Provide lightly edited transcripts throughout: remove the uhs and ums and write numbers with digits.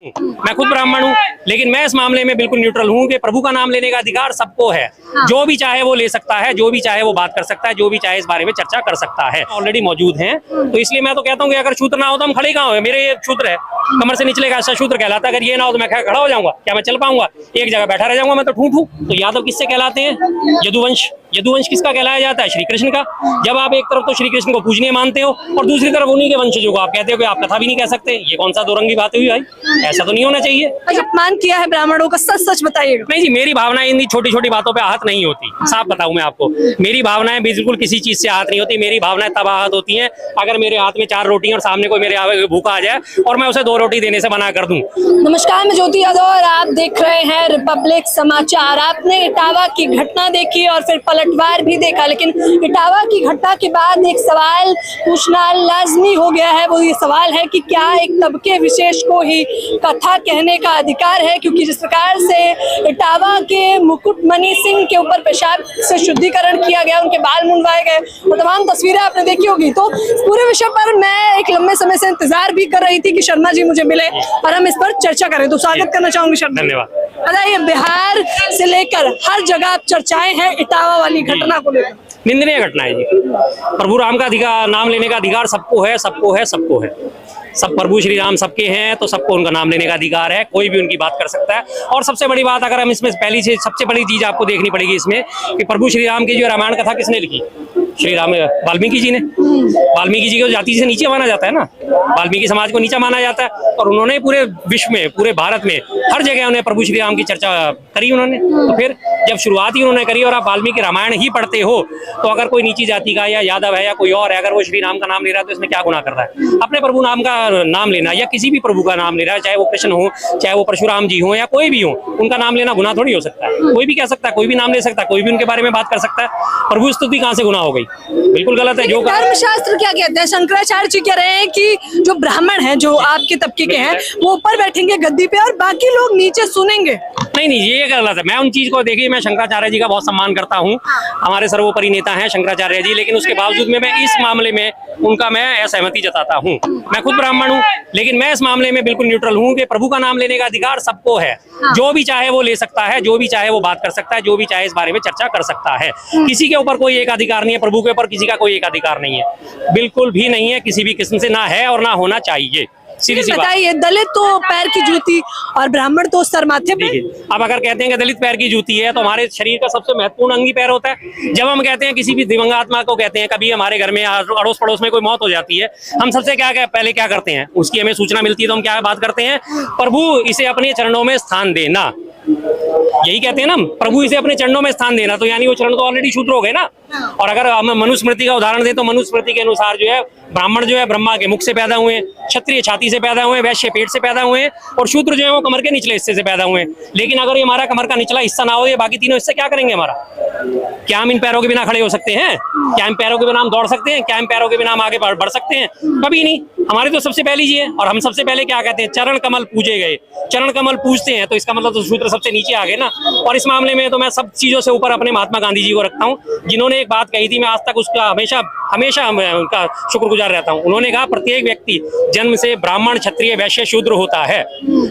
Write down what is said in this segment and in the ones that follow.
मैं खुद ब्राह्मण हूँ, लेकिन मैं इस मामले में बिल्कुल न्यूट्रल हूँ कि प्रभु का नाम लेने का अधिकार सबको है। जो भी चाहे वो ले सकता है, जो भी चाहे वो बात कर सकता है, जो भी चाहे इस बारे में चर्चा कर सकता है। ऑलरेडी मौजूद हैं, तो इसलिए मैं तो कहता हूँ कि अगर शूद्र ना हो तो हम खड़े कहाँ हो। मेरे ये शूद्र है, कमर से निचले का शूद्र कहलाता है। अगर ये ना हो तो मैं खड़ा हो जाऊंगा, क्या मैं चल पाऊंगा? एक जगह बैठा रह जाऊंगा मैं तो ठूठ हूँ। तो यादव किससे कहलाते हैं? यदुवंश। यदुवंश किसका कहलाया जाता है? श्री कृष्ण का। जब आप एक तरफ तो श्री कृष्ण को पूजनीय मानते हो और दूसरी तरफ उन्हीं के वंशजों को आप कहते हो कि आप कथा भी नहीं कह सकते, ये कौन सा दो रंगी बात हुई भाई? ऐसा तो नहीं होना चाहिए। अपमान किया है ब्राह्मणों का, सच सच बताइएगा। नहीं जी, मेरी भावनाएं इन छोटी छोटी बातों पे आहत नहीं होती। साफ बताऊं मैं आपको, मेरी भावनाएं बिल्कुल किसी चीज से आहत नहीं होती। मेरी भावनाएं तब आहत होती हैं अगर मेरे हाथ में 4 रोटी और सामने कोई मेरे भूखा आ जाए और मैं उसे 2 रोटी देने से मना कर दूं। नमस्कार, मैं ज्योति यादव और आप देख रहे हैं रिपब्लिक समाचार। आपने इटावा की घटना देखी और फिर पलटवार भी देखा, लेकिन इटावा की घटना के बाद एक सवाल पूछना लाजमी हो गया है। वो ये सवाल है कि क्या एक तबके विशेष को ही कथा कहने का अधिकार है? क्योंकि जिस प्रकार से इटावा के मुकुटमणि सिंह के ऊपर पेशाब से शुद्धिकरण किया गया, उनके बाल मुंडवाए गए, वो तमाम तस्वीरें आपने देखी होगी। तो पूरे विषय पर मैं एक लंबे समय से इंतजार भी कर रही थी कि शर्मा जी मुझे मिले और हम इस पर चर्चा करें। तो स्वागत करना चाहूंगी शर्मा। धन्यवाद। बताइए, बिहार से लेकर हर जगह चर्चाएं हैं इटावा वाली घटना को लेकर। निंदनीय घटना है जी। प्रभु राम का अधिकार, नाम लेने का अधिकार सबको है, सबको है, सबको है। सब प्रभु श्री राम सबके हैं, तो सबको उनका नाम लेने का अधिकार है। कोई भी उनकी बात कर सकता है। और सबसे बड़ी बात, अगर हम इसमें पहली से सबसे बड़ी चीज आपको देखनी पड़ेगी इसमें कि प्रभु श्री राम की जो रामायण कथा किसने लिखी? श्री राम वाल्मीकि जी ने। वाल्मीकि जी को जाति से नीचे माना जाता है ना, वाल्मीकि समाज को नीचा माना जाता है। और उन्होंने पूरे विश्व में, पूरे भारत में हर जगह उन्हें प्रभु श्री राम की चर्चा करी उन्होंने। तो फिर जब शुरुआत ही उन्होंने करी और आप वाल्मीकि रामायण ही पढ़ते हो, तो अगर कोई नीची जाति का या यादव है या कोई और है, अगर वो श्री राम का नाम ले रहा है तो इसमें क्या गुनाह कर रहा है? अपने प्रभु नाम का नाम लेना या किसी भी प्रभु का नाम ले रहा है, चाहे वो कृष्ण हो, चाहे वो परशुराम जी हो या कोई भी हो, उनका नाम लेना गुनाह थोड़ी हो सकता है। कोई भी कह सकता है, कोई भी नाम ले सकता है, कोई भी उनके बारे में बात कर सकता है। प्रभु स्तुति कहाँ से गुनाह हो गई? बिल्कुल गलत है। जो धर्मशास्त्र क्या कहते हैं? शंकराचार्य जी कह रहे हैं कि जो ब्राह्मण हैं, जो आपके तबके के हैं, वो ऊपर बैठेंगे गद्दी पे और बाकी लोग नीचे सुनेंगे। नहीं, ये गलत है। मैं उन चीज को, देखिए, मैं शंकराचार्य जी का बहुत सम्मान करता हूँ, हमारे सर्वोपरि नेता हैं शंकराचार्य जी, लेकिन उसके बावजूद में मैं इस मामले में उनका मैं असहमति जताता हूँ। मैं खुद ब्राह्मण हूँ, लेकिन मैं इस मामले में बिल्कुल न्यूट्रल हूँ कि प्रभु का नाम लेने का अधिकार सबको है। जो भी चाहे वो ले सकता है, जो भी चाहे वो बात कर सकता है, जो भी चाहे इस बारे में चर्चा कर सकता है। किसी के ऊपर कोई एक अधिकार नहीं है, प्रभु के ऊपर किसी का कोई एक अधिकार नहीं है, बिल्कुल भी नहीं है, किसी भी किस्म से ना है और ना होना चाहिए। बताइए, दलित तो पैर की जूती और ब्राह्मण तो सर माथे पे। अब अगर कहते हैं कि दलित पैर की जूती है, तो हमारे शरीर का सबसे महत्वपूर्ण अंग ही पैर होता है। जब हम कहते हैं किसी भी दिवंगत आत्मा को, कहते हैं कभी हमारे घर में अड़ोस पड़ोस में कोई मौत हो जाती है, हम सबसे पहले क्या करते हैं? उसकी हमें सूचना मिलती है तो हम क्या बात करते हैं? प्रभु इसे अपने चरणों में स्थान देना। यही कहते हैं ना, प्रभु इसे अपने चरणों में स्थान देना। तो यानी वो चरण तो ऑलरेडी शूद्र हो गए ना। और अगर हम मनुस्मृति का उदाहरण दें तो मनुस्मृति के अनुसार जो है, ब्राह्मण जो है ब्रह्मा के मुख से पैदा हुए, क्षत्रिय छाती से पैदा हुए, वैश्य पेट से पैदा हुए, और शूद्र जो है वो कमर के निचले हिस्से से पैदा हुए। लेकिन अगर ये हमारा कमर का निचला हिस्सा ना हो, ये बाकी तीनों हिस्से क्या करेंगे हमारा? क्या हम इन पैरों के बिना खड़े हो सकते हैं? क्या इन पैरों के बिना हम दौड़ सकते हैं? क्या इन पैरों के बिना हम आगे बढ़ सकते हैं? कभी नहीं। हमारी तो सबसे पहली जी है। और हम सबसे पहले क्या कहते हैं? चरण कमल पूजे गए। चरण कमल पूजते हैं तो इसका मतलब तो शूद्र सबसे नीचे आ गए ना। और इस मामले में तो मैं सब चीजों से ऊपर अपने महात्मा गांधी जी को रखता हूँ, जिन्होंने एक बात कही थी, मैं आज तक उसका हमेशा मैं उनका शुक्रगुजार रहता हूँ। उन्होंने कहा, प्रत्येक व्यक्ति जन्म से ब्राह्मण, क्षत्रिय, वैश्य, शूद्र होता है।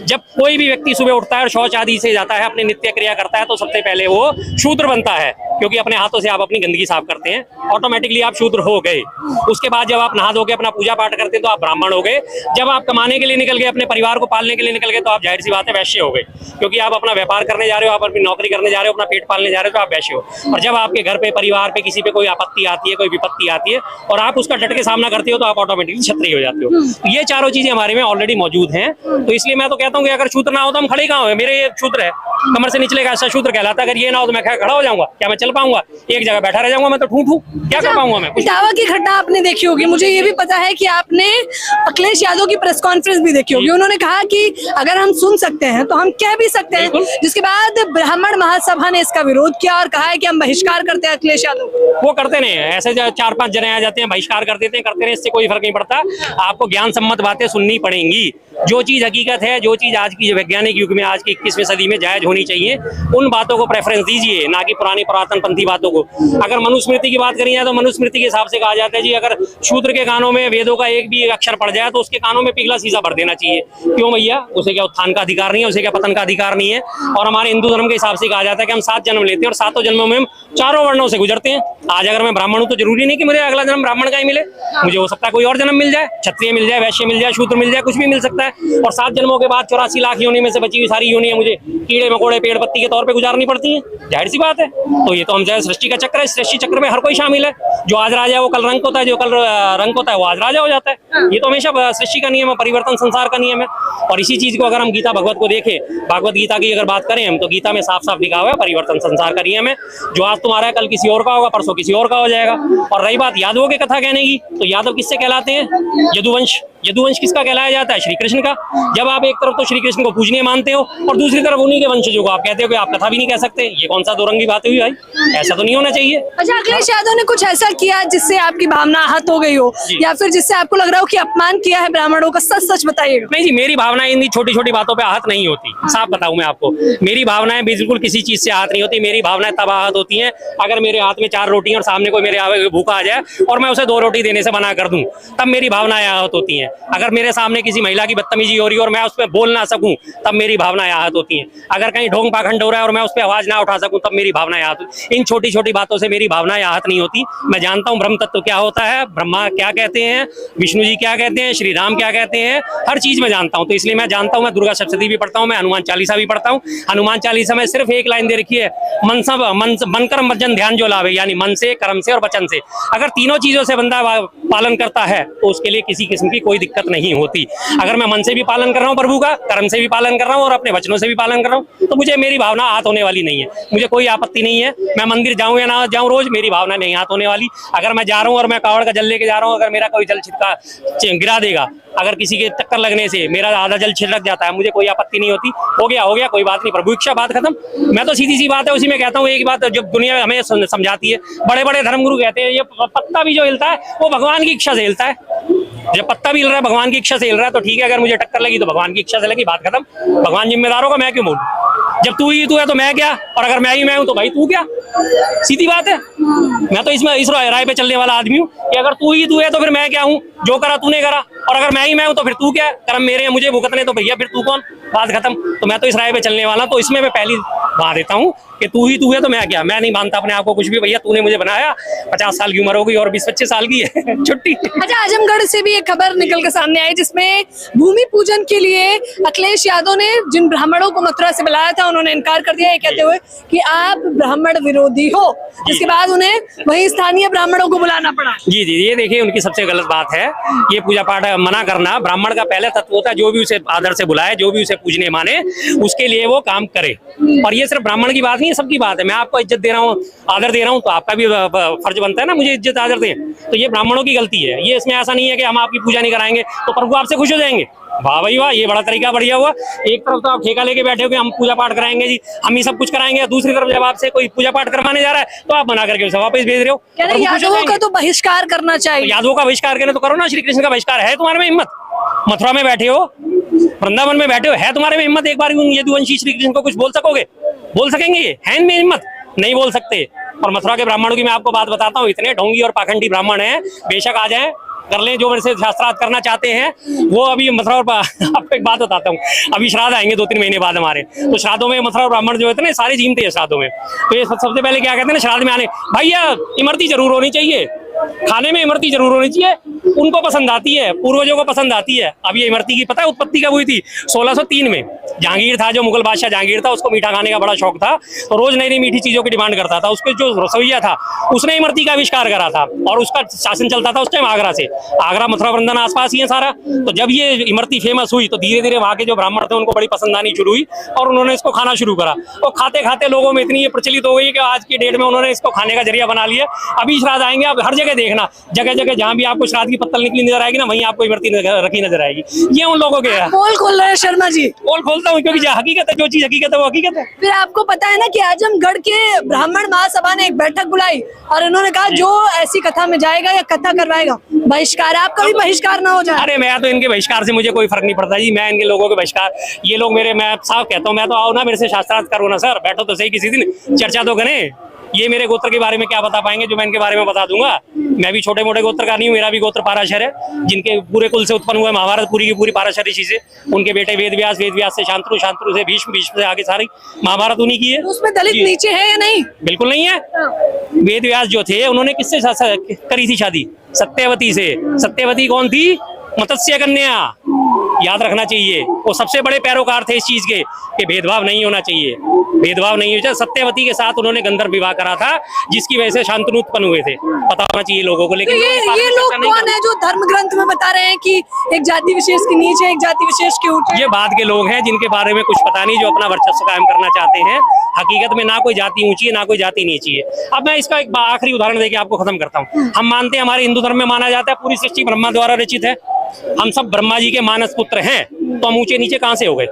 जब कोई भी व्यक्ति सुबह उठता है और शौच आदि से जाता है, अपनी नित्य क्रिया करता है, तो सबसे पहले वो शूद्र बनता है, क्योंकि अपने हाथों से आप अपनी गंदगी साफ करते हैं, ऑटोमेटिकली आप शूद्र हो गए। उसके बाद जब आप नहा धो के अपना पूजा पाठ करते हैं तो आप ब्राह्मण हो गए। जब आप कमाने के लिए निकल गए, अपने परिवार को पालने के लिए निकल गए, तो आप जाहिर सी बात है वैश्य हो गए, क्योंकि आप अपना व्यापार करने जा रहे हो, आप अपनी नौकरी करने जा रहे हो, अपना पेट पालने जा रहे हो, तो आप वैश्य हो। और जब आपके घर पे, परिवार पे किसी पे कोई आपत्ति आती है, कोई विपत्ति आती है और आप उसका डट के सामना करते हो, तो आप ऑटोमेटिकली क्षत्रिय हो जाते हो। तो ये चारों चीजें हमारे में ऑलरेडी मौजूद हैं। तो इसलिए मैं तो कहता हूँ कि अगर शूद्र ना हो तो हम खड़े कहाँ हो। मेरे ये शूद्र है, कमर से निचले का शूद्र कहलाता है। अगर ये ना हो तो मैं खड़ा हो जाऊंगा, क्या मैं चल पाऊंगा? एक जगह बैठा रह जाऊंगा मैं तो ठूठ हूँ, क्या कर पाऊंगा मैं? इटावा की घटना आपने देखी होगी, मुझे ये भी पता है कि आपने अखिलेश यादव की प्रेस कॉन्फ्रेंस भी देखी होगी। उन्होंने कहा कि अगर हम सुन सकते हैं तो हम कह भी सकते हैं। जिसके बाद ब्राह्मण महासभा ने इसका विरोध किया और कहा है कि हम बहिष्कार करते हैं अखिलेश यादव। वो करते नहीं है, ऐसे 4-5 जने आ जाते हैं, बहिष्कार कर देते हैं, करते रहे, इससे कोई फर्क नहीं पड़ता। आपको ज्ञान सम्मत बातें सुननी पड़ेंगी। जो चीज हकीकत है, जो चीज आज की वैज्ञानिक युग में, आज की 21वीं सदी में जायज होनी चाहिए, उन बातों को प्रेफरेंस दीजिए, ना कि पुरानी पुरातन पंथी बातों को। अगर मनुस्मृति की बात करी जाए तो मनुस्मृति के हिसाब से कहा जाता है जी, अगर शूद्र के कानों में वेदों का एक भी अक्षर पड़ जाए तो उसके कानों में पिघला शीशा भर देना चाहिए। क्यों भैया? उसे क्या उत्थान का अधिकार नहीं है, उसे क्या पतन का अधिकार नहीं है। और हमारे हिंदू धर्म के हिसाब से कहा जाता है कि हम 7 जन्म लेते हैं और 7 जन्मों में हम 4 वर्णों से गुजरते हैं। आज अगर मैं ब्राह्मण हूं तो जरूरी नहीं कि मुझे अगला जन्म ब्राह्मण का ही मिले, मुझे हो सकता है कोई और जन्म मिल जाए, क्षत्रिय मिल जाए, वैश्य मिल जाए, शूद्र मिल जाए, कुछ भी मिल सकता है। और 7 जन्मों के बाद 84 लाख योनि में से बची हुई सारी योनियां मुझे कीड़े मकोड़े पेड़ पत्ती के तौर पे गुजारनी पड़ती हैं, जाहिर सी बात है। तो ये तो हम जो सृष्टि का चक्र है, सृष्टि चक्र में हर कोई शामिल है। जो आज राजा है वो कल रंक होता है, जो कल रंक होता है वो आज राजा हो जाता है। ये तो हमेशा सृष्टि का नियम है, परिवर्तन संसार का नियम है। और इसी चीज को अगर हम गीता भगवत को देखें, भागवत गीता की अगर बात करें हम, तो गीता में साफ साफ लिखा हुआ है परिवर्तन संसार का नियम है। जो आज तुम्हारा है कल किसी और का होगा, परसों किसी और का हो जाएगा। और रही बात यादवों की कथा कहने की, तो यादव किससे कहलाते हैं? यदुवंश। यदुवंश किसका कहलाया जाता है? श्री कृष्ण का। जब आप एक तरफ तो श्री कृष्ण को पूजनीय मानते हो और दूसरी तरफ उन्हीं के वंशजों को आप कहते हो कि आप कथा भी नहीं कह सकते, ये कौन सा दोरंगी बात हुई भाई? ऐसा तो नहीं होना चाहिए। अच्छा, अखिलेश यादव ने कुछ ऐसा किया जिससे आपकी भावना आहत हो गई हो, या फिर जिससे आपको लग रहा हो कि अपमान किया है ब्राह्मणों का? सच सच बताइएगा। नहीं जी, मेरी भावनाएं इन छोटी छोटी बातों पे आहत नहीं होती, साफ बताऊं मैं आपको। मेरी भावनाएं बिल्कुल किसी चीज से आहत नहीं होती। मेरी भावनाएं तब आहत होती हैं अगर मेरे हाथ में 4 रोटी और सामने कोई मेरे भूखा आ जाए और मैं उसे 2 रोटी देने से मना कर दूं, तब मेरी भावनाएं आहत होती हैं। अगर मेरे सामने किसी महिला की बदतमीजी हो रही है और मैं उस पर बोल ना सकूं, तब मेरी भावनाएं आहत होती हैं। अगर कहीं ढोंग पाखंड हो रहा है और मैं उस पर आवाज ना उठा सकूं, तब मेरी भावनाएं आहत होती हैं। इन छोटी छोटी बातों से मेरी भावनाएं आहत नहीं होती। मैं जानता हूं ब्रह्म तत्व क्या होता है, ब्रह्मा क्या कहते हैं, विष्णु जी क्या कहते हैं, श्री राम क्या कहते हैं, हर चीज मैं जानता हूं। तो इसलिए मैं जानता हूं, मैं दुर्गा सप्तशती भी पढ़ता हूं, मैं हनुमान चालीसा भी पढ़ता हूं। हनुमान चालीसा में सिर्फ एक लाइन दे रखी है, मन कर्म वचन ध्यान जो लावे, यानी मन से, कर्म से और वचन से। अगर तीनों चीजों से बंदा पालन करता है तो उसके लिए किसी किस्म की कोई दिक्कत नहीं होती। अगर मैं मन से भी पालन कर रहा हूँ प्रभु का, कर्म से भी पालन कर रहा हूँ और अपने वचनों से भी पालन कर रहा हूँ, तो मुझे मेरी भावना आहत होने वाली नहीं है। मुझे कोई आपत्ति नहीं है, मैं मंदिर जाऊं या ना जाऊं रोज, मेरी भावना नहीं आहत होने वाली। अगर मैं जा रहा हूँ और मैं कावड़ का जल लेके जा रहा हूँ, अगर मेरा कोई जल छिटका गिरा देगा, अगर किसी के टक्कर लगने से मेरा आधा जल छिड़क जाता है, मुझे कोई आपत्ति नहीं होती। हो गया कोई बात नहीं, प्रभु इच्छा, बात खत्म। मैं तो सीधी सी बात है उसी में कहता हूँ। एक बात जब दुनिया हमें समझाती है, बड़े बड़े धर्मगुरु कहते हैं ये पत्ता भी जो हिलता है वो भगवान की इच्छा से हिलता है। जब पत्ता भी हिल रहा है भगवान की इच्छा से हिल रहा है, तो ठीक है, अगर मुझे टक्कर लगी तो भगवान की इच्छा से लगी, बात खत्म। भगवान जिम्मेदार होगा, मैं क्यों बोलूं? जब तू ही तू है तो मैं क्या, और अगर मैं ही मैं हूं तो भाई तू क्या? सीधी बात है। मैं तो इसमें इस राय पे चलने वाला आदमी हूँ कि अगर तू ही तू है तो फिर मैं क्या हूँ? जो करा तूने करा, और अगर मैं ही मैं हूं तो फिर तू क्या? कर्म मेरे हैं, मुझे भुगतने, तो भैया फिर तू कौन? बात खत्म। तो मैं तो इस राय पे चलने वाला, तो इसमें मैं पहली बात देता हूँ कि तू ही तू है तो मैं क्या? मैं नहीं मानता अपने आप को कुछ भी। भैया तूने मुझे बनाया, 50 साल की उम्र हो गई और 20-25 साल की है छुट्टी। अच्छा, आजमगढ़ से भी एक खबर निकल कर सामने आई जिसमें भूमि पूजन के लिए अखिलेश यादव ने जिन ब्राह्मणों को मथुरा से बुलाया था उन्होंने इनकार कर दिया, ये कहते हुए कि आप ब्राह्मण विरोधी हो। जिसके बाद उन्हें वही स्थानीय ब्राह्मणों को बुलाना पड़ा। जी, ये देखिए उनकी सबसे गलत बात है। ये पूजा पाठ मना करना ब्राह्मण का पहले तत्व होता है, जो भी उसे आदर से बुलाए, जो भी उसे पूजने माने, उसके लिए वो काम करे। और ये सिर्फ ब्राह्मण की बात नहीं है, सबकी बात है। मैं आपको इज्जत दे रहा हूँ, आदर दे रहा हूँ, तो आपका भी फर्ज बनता है ना मुझे इज्जत आदर दें। तो ये ब्राह्मणों की गलती है। ये इसमें ऐसा नहीं है कि हम आपकी पूजा नहीं कराएंगे तो प्रभु आपसे खुश हो जाएंगे। वाह भाई वाह, ये बड़ा तरीका बढ़िया हुआ। एक तरफ तो आप ठेका लेके बैठे हो कि हम पूजा पाठ कराएंगे जी, हम ही सब कुछ कराएंगे, दूसरी तरफ जब आपसे कोई पूजा पाठ करवाने जा रहा है तो आप मना करके उसे वापस भेज रहे हो। यादवों का तो बहिष्कार करना चाहिए। तो यादवों का बहिष्कार करने तो करो ना, श्री कृष्ण का बहिष्कार है तुम्हारे में हिम्मत? मथुरा में बैठे हो, वृंदावन में बैठे हो, है तुम्हारे में हिम्मत? एक बार यदुवंशी श्री कृष्ण को कुछ बोल सकोगे? बोल सकेंगे? ये है इनमें हिम्मत? नहीं बोल सकते। और मथुरा के ब्राह्मणों की मैं आपको बात बताता हूँ, इतने ढोंगी और पाखंडी ब्राह्मण हैं, बेशक आ जाए कर लें जो मेरे से शास्त्रार्थ करना चाहते हैं वो। अभी मथुरा और आपको एक बात बताता हूँ, अभी श्राद्ध आएंगे 2-3 महीने बाद हमारे, तो श्राद्धों में मथुरा और ब्राह्मण जो होते हैं ना, सारी जीमते हैं श्राद्धों में। तो ये सबसे पहले क्या कहते हैं ना, श्राद्ध में आने, भैया इमरती जरूर होनी चाहिए, खाने में इमरती जरूर होनी चाहिए। उनको पसंद आती है, पूर्वजों को पसंद आती है। अब ये इमरती की पता है उत्पत्ति कब हुई थी? 1603 में। जहांगीर था, जो मुगल बादशाह जहांगीर था, उसको मीठा खाने का बड़ा शौक था, तो रोज नई नई मीठी चीजों की डिमांड करता था। उसके जो रसोइया था उसने इमरती का आविष्कार करा था, और उसका शासन चलता था उस टाइम आगरा से। आगरा मथुरा वृंदावन आसपास ही है सारा। तो जब ये इमरती फेमस हुई तो धीरे धीरे वहाँ के जो ब्राह्मण थे उनको बड़ी पसंद आनी शुरू हुई और उन्होंने इसको खाना शुरू करा। और खाते खाते लोगों में इतनी ये प्रचलित हो गई कि आज की डेट में उन्होंने इसको खाने का जरिया बना लिया। अभी श्राद्ध आएंगे, आप हर जगह जगह देखना, जगह जगह जहाँ भी आपको श्राद्ध की पत्तल निकली नजर आएगी ना, वहीं आपको इमरती रखी नजर आएगी। ये उन लोगों के है। पोल खोल रहे हैं शर्मा जी। पोल खोलता हूँ क्योंकि हकीकत है, जो चीज हकीकत है वो हकीकत है। फिर आपको पता है ना कि आजमगढ़ के ब्राह्मण महासभा ने एक बैठक बुलाई और उन्होंने कहा जो ऐसी कथा में जाएगा या कथा करवाएगा बहिष्कार, आपका भी बहिष्कार ना हो जाए। अरे मैं तो इनके बहिष्कार से मुझे कोई फर्क नहीं पड़ता जी, मैं इनके लोगों के बहिष्कार, ये लोग मेरे, मैं साफ कहता हूँ, मैं तो आओ ना मेरे से शास्त्रार्थ करो ना सर, बैठो तो सही किसी दिन, चर्चा तो करें। ये मेरे गोत्र के बारे में क्या बता पाएंगे जो मैं इनके बारे में बता दूंगा? मैं भी छोटे मोटे गोत्र का नहीं हूँ, मेरा भी गोत्र पाराशर है, जिनके पूरे कुल से उत्पन्न हुआ महाभारत पूरी की पूरी पाराशर ऋषि से, उनके बेटे वेद व्यास, वेद व्यास से शांतनु, शांतनु से भीष्म, भीष्म से आगे सारी महाभारत उन्हीं की है। उसमें दलित नीचे है या नहीं? बिल्कुल नहीं है। वेद व्यास जो थे उन्होंने किससे करी थी शादी? सत्यवती से। सत्यवती कौन थी? मत्स्य कन्या। याद रखना चाहिए, वो सबसे बड़े पैरोकार थे इस चीज के कि भेदभाव नहीं होना चाहिए, भेदभाव नहीं होना चाहिए। सत्यवती के साथ उन्होंने गंधर्व विवाह करा था, जिसकी वजह से शांतनु उत्पन्न हुए थे, पता होना चाहिए लोगों को। लेकिन तो ये लोग कौन है जो धर्म ग्रंथ में बता रहे हैं कि एक जाति विशेष के नीचे, एक जाति विशेष के ऊपर? ये बाद के लोग हैं जिनके बारे में कुछ पता नहीं, जो अपना वर्चस्व कायम करना चाहते हैं। हकीकत में ना कोई जाति ऊंची है ना कोई जाति नीची है। अब मैं इसका एक आखिरी उदाहरण देके आपको खत्म करता हूँ। हम मानते हैं, हमारे हिंदू धर्म में माना जाता है पूरी सृष्टि ब्रह्मा द्वारा रचित है, हम सब ब्रह्मा जी के मानस पुत्र हैं, तो हम ऊंचे नीचे कहां से हो गए?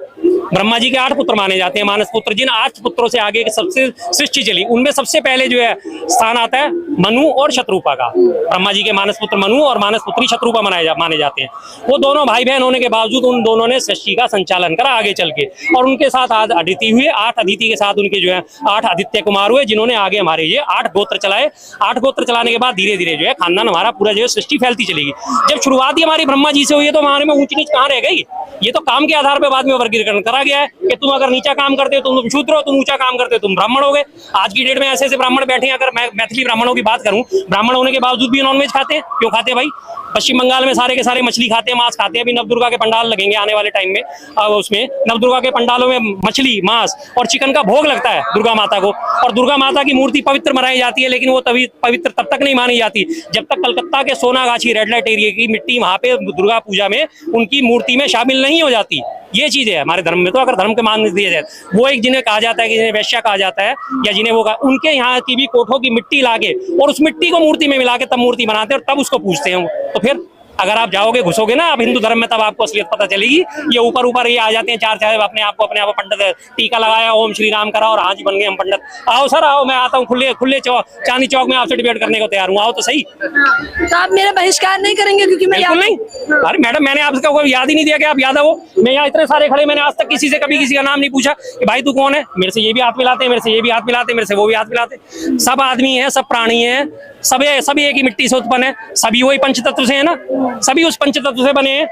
ब्रह्मा जी के 8 पुत्र माने जाते हैं मानस पुत्र। जिन 8 पुत्रों से आगे सबसे सृष्टि चली, उनमें सबसे पहले जो है स्थान आता है मनु और शत्रुपा का। ब्रह्मा जी के मानस पुत्र मनु और मानस पुत्री शत्रुपा माने जाते हैं। वो दोनों भाई बहन होने के बावजूद उन दोनों ने सृष्टि का संचालन करा आगे चल के, और उनके साथ आज अदिति हुए। 8 अदिति के साथ उनके जो है 8 आदित्य कुमार हुए, जिन्होंने आगे हमारे ये 8 गोत्र चलाए। 8 गोत्र चलाने के बाद धीरे धीरे जो है खानदान हमारा पूरा जो है सृष्टि फैलती चलेगी। जब शुरुआत ही हमारी ब्रह्मा जी से हुई है तो हमारे में ऊंच नीच कहाँ रह गई? ये तो काम के आधार पर बाद में वर्गीकरण करा गया है कि तुम अगर नीचा काम करते हो तुम शूद्र हो, तुम ऊंचा काम करते हो तुम ब्राह्मण हो गए। आज की डेट में ऐसे ऐसे ब्राह्मण बैठे हैं, अगर मैं मैथिली ब्राह्मणों की बात करूं, ब्राह्मण होने के बावजूद भी नॉनवेज खाते हैं। क्यों खाते हैं भाई? पश्चिम बंगाल में सारे के सारे मछली खाते हैं, मांस खाते हैं। अभी नवदुर्गा के पंडाल लगेंगे आने वाले टाइम में, उसमें नवदुर्गा के पंडालों में मछली, मांस और चिकन का भोग लगता है दुर्गा माता को, और दुर्गा माता की मूर्ति पवित्र मनाई जाती है। लेकिन वो तभी पवित्र तब तक नहीं मानी जाती जब तक कलकत्ता के सोनागाछी रेड लाइट एरिया की मिट्टी वहां पे दुर्गा पूजा में उनकी मूर्ति में शामिल नहीं हो जाती। ये चीज है हमारे धर्म में। तो अगर धर्म के मान दिया जाए, वो एक जिन्हें कहा जाता है कि जिन्हें वैश्या कहा जाता है, या जिन्हें वो उनके यहाँ की भी कोठों की मिट्टी लाके और उस मिट्टी को मूर्ति में मिला के तब मूर्ति बनाते हैं और तब उसको पूजते हैं। तो फिर अगर आप जाओगे घुसोगे ना आप हिंदू धर्म में, तब आपको असलियत पता चलेगी। ये ऊपर ऊपर ये आ जाते हैं चार चार अपने आप पंडित, टीका लगाया, ओम श्री राम करा और हाँ जी बन गए हम पंडित। आओ सर आओ, मैं आता हूँ खुले चांदनी चौक में आपसे डिबेट करने को तैयार हूँ, आओ तो सही। तो आप मेरा बहिष्कार नहीं करेंगे क्योंकि मैं नहीं? अरे मैडम, मैंने आपको कोई याद ही नहीं दिया कि आप यादव हो। मैं यहाँ इतने सारे खड़े, मैंने आज तक किसी से कभी किसी का नाम नहीं पूछा कि भाई तू कौन है। मेरे से ये भी हाथ मिलाते हैं, मेरे से ये भी हाथ मिलाते हैं, मेरे से वो भी हाथ मिलाते। सब आदमी है, सब प्राणी है, सभी एक ही मिट्टी से उत्पन्न है, सभी वही पंचतत्व से है ना, सभी उस पंचतत्व से बने हैं।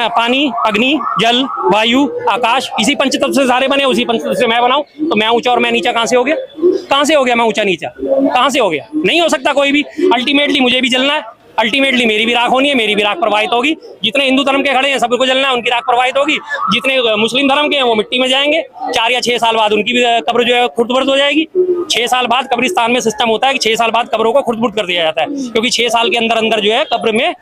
पानी, अग्नि, जल, वायु, आकाश, इसी पंचतत्व से सारे बने। उसी पंचतत्व से मैं बनाऊं तो मैं ऊंचा और मैं नीचा कहां से हो गया? कहां से हो गया मैं ऊंचा नीचा? कहां से हो गया? नहीं हो सकता कोई भी। अल्टीमेटली मुझे भी जलना है, अल्टीमेटली मेरी भी राख होनी है, मेरी भी राख प्रवाहित होगी। जितने हिंदू धर्म के खड़े हैं सबको जलना है, उनकी राख प्रवाहित होगी। जितने मुस्लिम धर्म के हैं वो मिट्टी में जाएंगे। 4 या 6 साल बाद उनकी भी कब्र जो है खुर्द-बुर्द हो जाएगी। 6 साल बाद कब्रिस्तान में सिस्टम होता है कि 6 साल बाद कब्रों को खुर्द-बुर्द कर दिया जाता है, क्योंकि 6 साल के अंदर अंदर जो है कब्र में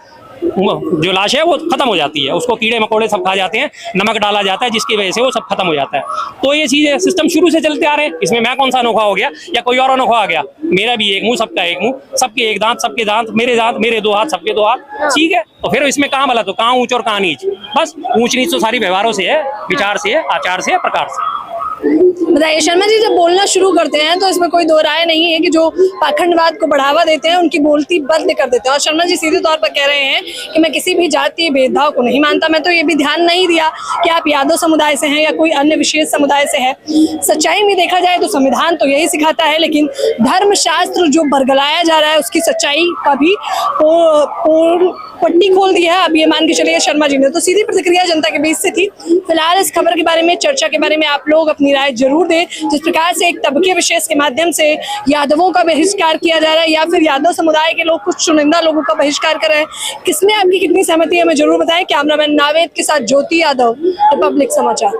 जो लाश है वो खत्म हो जाती है, उसको कीड़े मकोड़े सब खा जाते हैं, नमक डाला जाता है जिसकी वजह से वो सब खत्म हो जाता है। तो ये चीज सिस्टम शुरू से चलते आ रहे हैं। इसमें मैं कौन सा अनोखा हो गया या कोई और अनोखा आ गया? मेरा भी एक मुंह, सबका एक मुंह, सबके एक दांत, सबके दांत, मेरे 2 हाथ, सबके 2 हाथ, ठीक है। तो फिर इसमें कहाँ भला, तो कहाँ ऊंच और कहाँ नीच? बस ऊंच नीच तो सारी व्यवहारों से है, विचार से है, आचार से है, प्रकार से। बताइए शर्मा जी, जब बोलना शुरू करते हैं तो इसमें कोई दो राय नहीं है कि जो पाखंडवाद को बढ़ावा देते हैं उनकी बोलती बंद कर देते हैं। और शर्मा जी सीधे तौर पर कह रहे हैं कि मैं किसी भी जातीय भेदभाव को नहीं मानता। मैं तो ये भी ध्यान नहीं दिया कि आप यादव समुदाय से हैं या कोई अन्य विशेष समुदाय से है। सच्चाई में देखा जाए तो संविधान तो यही सिखाता है, लेकिन धर्मशास्त्र जो बरगलाया जा रहा है उसकी सच्चाई का भी पट्टी खोल दी है। अब ये मान के चलिए शर्मा जी ने। तो सीधी प्रतिक्रिया जनता के बीच से थी। फिलहाल इस खबर के बारे में, चर्चा के बारे में आप लोग अपनी राय जरूर दें। जिस प्रकार से एक तबके विशेष के माध्यम से यादवों का बहिष्कार किया जा रहा है या फिर यादव समुदाय के लोग कुछ चुनिंदा लोगों का बहिष्कार कर रहे हैं, किसमें आपकी कितनी सहमति है हमें जरूर बताएं। कैमरामैन नावेद के साथ ज्योति यादव, रिपब्लिक समाचार।